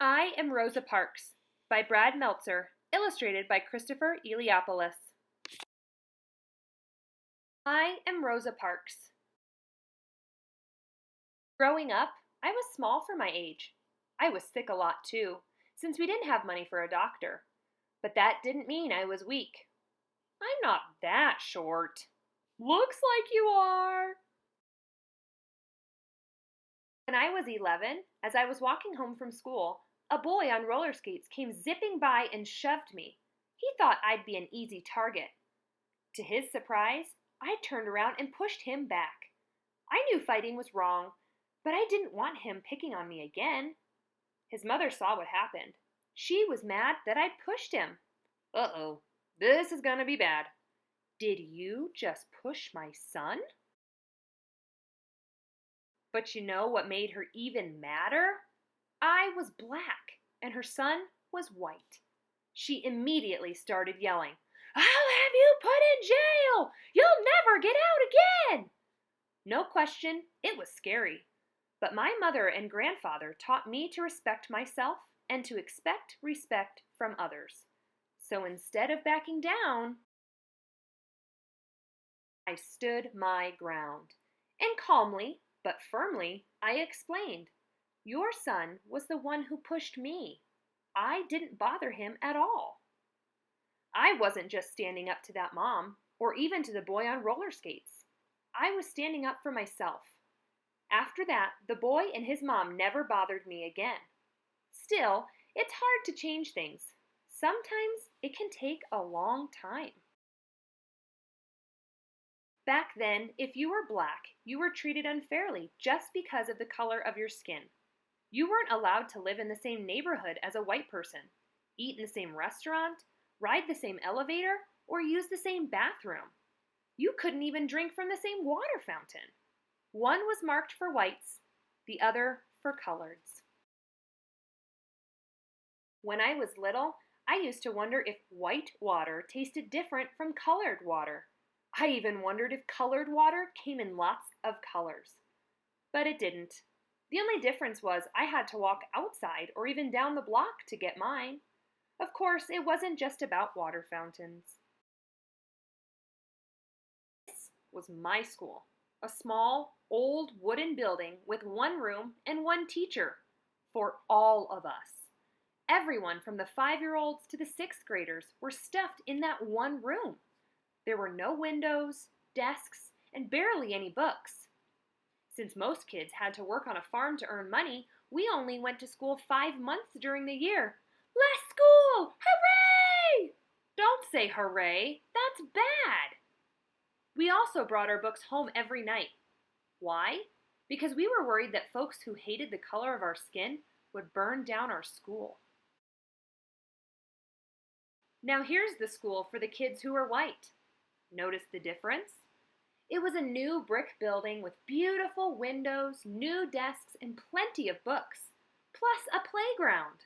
I Am Rosa Parks by Brad Meltzer, illustrated by Christopher Eliopoulos. I am Rosa Parks. Growing up, I was small for my age. I was sick a lot too, since we didn't have money for a doctor. But that didn't mean I was weak. I'm not that short. Looks like you are. When I was 11, as I was walking home from school, a boy on roller skates came zipping by and shoved me. He thought I'd be an easy target. To his surprise, I turned around and pushed him back. I knew fighting was wrong, but I didn't want him picking on me again. His mother saw what happened. She was mad that I'd pushed him. Uh-oh, this is gonna be bad. Did you just push my son? But you know what made her even madder? I was black, and her son was white. She immediately started yelling, "I'll have you put in jail! You'll never get out again!" No question, it was scary. But my mother and grandfather taught me to respect myself and to expect respect from others. So instead of backing down, I stood my ground. And calmly, but firmly, I explained, "Your son was the one who pushed me. I didn't bother him at all." I wasn't just standing up to that mom, or even to the boy on roller skates. I was standing up for myself. After that, the boy and his mom never bothered me again. Still, it's hard to change things. Sometimes it can take a long time. Back then, if you were black, you were treated unfairly just because of the color of your skin. You weren't allowed to live in the same neighborhood as a white person, eat in the same restaurant, ride the same elevator, or use the same bathroom. You couldn't even drink from the same water fountain. One was marked for whites, the other for coloreds. When I was little, I used to wonder if white water tasted different from colored water. I even wondered if colored water came in lots of colors. But it didn't. The only difference was I had to walk outside or even down the block to get mine. Of course, it wasn't just about water fountains. This was my school, a small, old wooden building with one room and one teacher for all of us. Everyone from the 5-year-olds to the 6th graders were stuffed in that one room. There were no windows, desks, and barely any books. Since most kids had to work on a farm to earn money, we only went to school 5 months during the year. Less school! Hooray! Don't say hooray. That's bad. We also brought our books home every night. Why? Because we were worried that folks who hated the color of our skin would burn down our school. Now here's the school for the kids who were white. Notice the difference? It was a new brick building with beautiful windows, new desks, and plenty of books, plus a playground.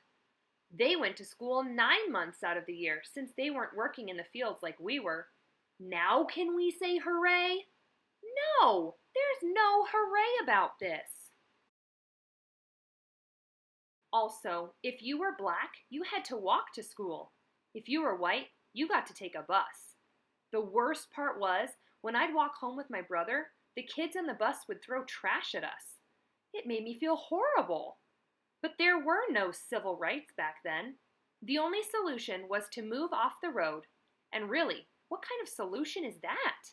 They went to school 9 months out of the year since they weren't working in the fields like we were. Now can we say hooray? No, there's no hooray about this. Also, if you were black, you had to walk to school. If you were white, you got to take a bus. The worst part was, when I'd walk home with my brother, the kids on the bus would throw trash at us. It made me feel horrible. But there were no civil rights back then. The only solution was to move off the road. And really, what kind of solution is that?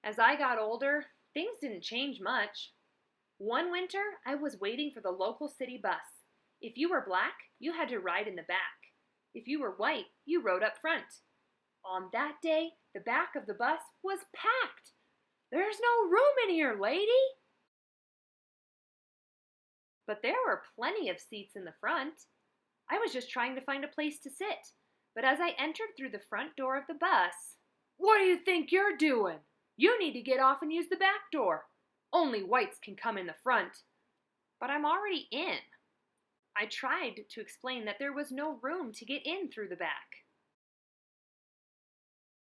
As I got older, things didn't change much. One winter, I was waiting for the local city bus. If you were black, you had to ride in the back. If you were white, you rode up front. On that day, the back of the bus was packed. "There's no room in here, lady!" But there were plenty of seats in the front. I was just trying to find a place to sit. But as I entered through the front door of the bus, "What do you think you're doing? You need to get off and use the back door. Only whites can come in the front." But I'm already in. I tried to explain that there was no room to get in through the back.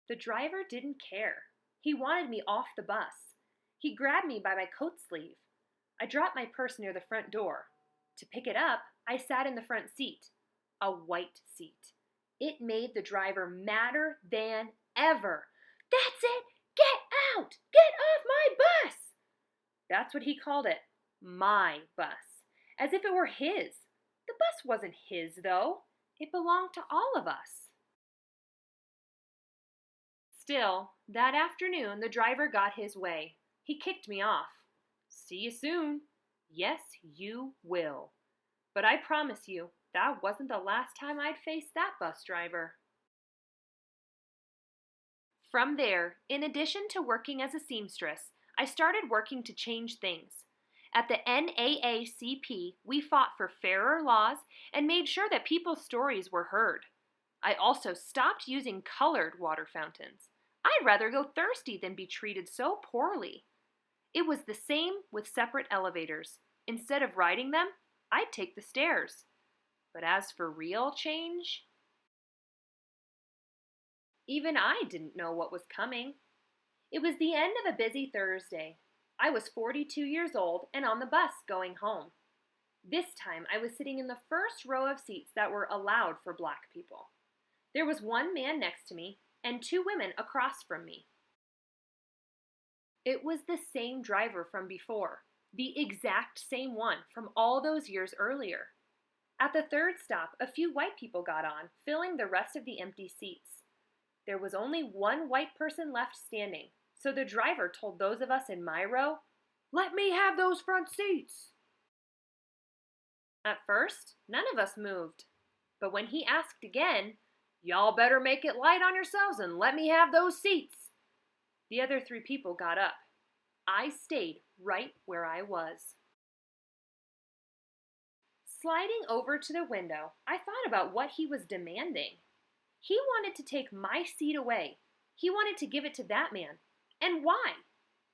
The driver didn't care. He wanted me off the bus. He grabbed me by my coat sleeve. I dropped my purse near the front door. To pick it up, I sat in the front seat, a white seat. It made the driver madder than ever. "That's it! Get out! Get off my bus!" That's what he called it, my bus, as if it were his. The bus wasn't his, though. It belonged to all of us. Still, that afternoon, the driver got his way. He kicked me off. "See you soon." "Yes, you will." But I promise you, that wasn't the last time I'd face that bus driver. From there, in addition to working as a seamstress, I started working to change things. At the NAACP, we fought for fairer laws and made sure that people's stories were heard. I also stopped using colored water fountains. I'd rather go thirsty than be treated so poorly. It was the same with separate elevators. Instead of riding them, I'd take the stairs. But as for real change, even I didn't know what was coming. It was the end of a busy Thursday. I was 42 years old and on the bus going home. This time I was sitting in the first row of seats that were allowed for Black people. There was one man next to me and two women across from me. It was the same driver from before, the exact same one from all those years earlier. At the third stop, a few white people got on, filling the rest of the empty seats. There was only one white person left standing, so the driver told those of us in my row, "Let me have those front seats." At first, none of us moved, but when he asked again, "Y'all better make it light on yourselves and let me have those seats," the other three people got up. I stayed right where I was. Sliding over to the window, I thought about what he was demanding. He wanted to take my seat away. He wanted to give it to that man. And why?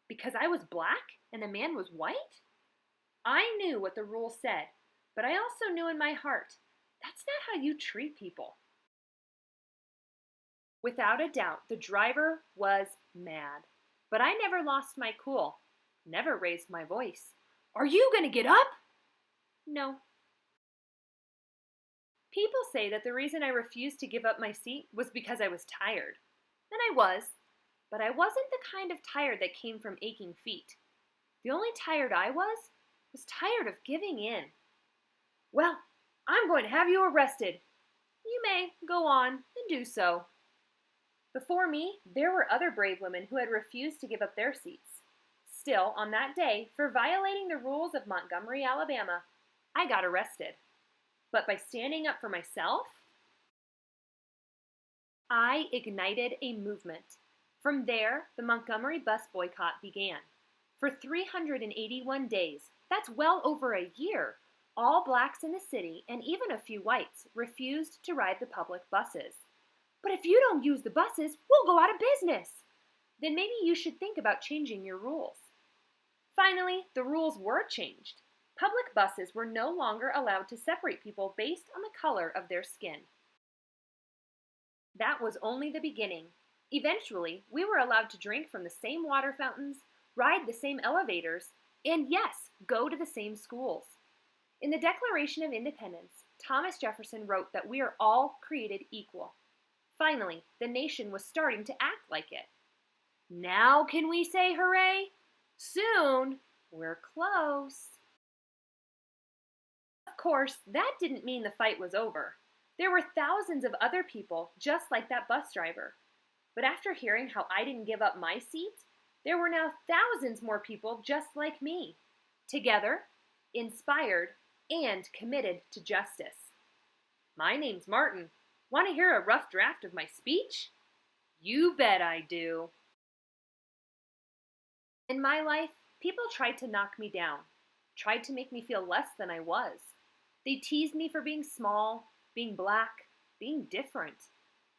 Because I was Black and the man was white? I knew what the rule said, but I also knew in my heart, that's not how you treat people. Without a doubt, the driver was mad. But I never lost my cool, never raised my voice. "Are you going to get up?" No. People say that the reason I refused to give up my seat was because I was tired. And I was, but I wasn't the kind of tired that came from aching feet. The only tired I was tired of giving in. "Well, I'm going to have you arrested." "You may go on and do so." Before me, there were other brave women who had refused to give up their seats. Still, on that day, for violating the rules of Montgomery, Alabama, I got arrested. But by standing up for myself, I ignited a movement. From there, the Montgomery bus boycott began. For 381 days, that's well over a year, all Blacks in the city and even a few whites refused to ride the public buses. "But if you don't use the buses, we'll go out of business." Then maybe you should think about changing your rules. Finally, the rules were changed. Public buses were no longer allowed to separate people based on the color of their skin. That was only the beginning. Eventually, we were allowed to drink from the same water fountains, ride the same elevators, and yes, go to the same schools. In the Declaration of Independence, Thomas Jefferson wrote that we are all created equal. Finally, the nation was starting to act like it. Now can we say hooray? Soon. We're close. Of course, that didn't mean the fight was over. There were thousands of other people just like that bus driver. But after hearing how I didn't give up my seat, there were now thousands more people just like me. Together, inspired, and committed to justice. My name's Martin. Want to hear a rough draft of my speech? You bet I do. In my life, people tried to knock me down, tried to make me feel less than I was. They teased me for being small, being Black, being different.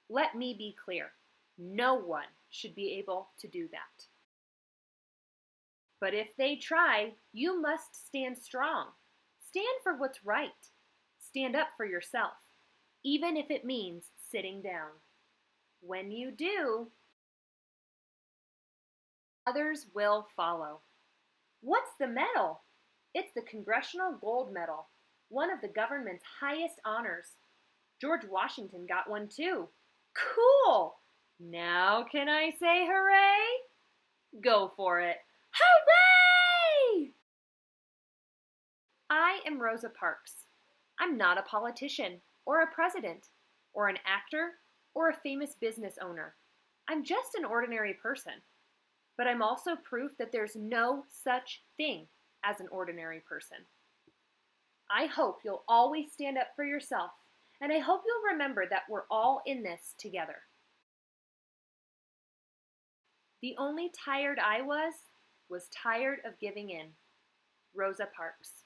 Let me be clear, no one should be able to do that. But if they try, you must stand strong. Stand for what's right. Stand up for yourself, even if it means sitting down. When you do, others will follow. What's the medal? It's the Congressional Gold Medal. one of the government's highest honors. George Washington got one too. Cool! Now can I say hooray? Go for it. Hooray! I am Rosa Parks. I'm not a politician, or a president, or an actor, or a famous business owner. I'm just an ordinary person. But I'm also proof that there's no such thing as an ordinary person. I hope you'll always stand up for yourself, and I hope you'll remember that we're all in this together. The only tired I was tired of giving in. Rosa Parks.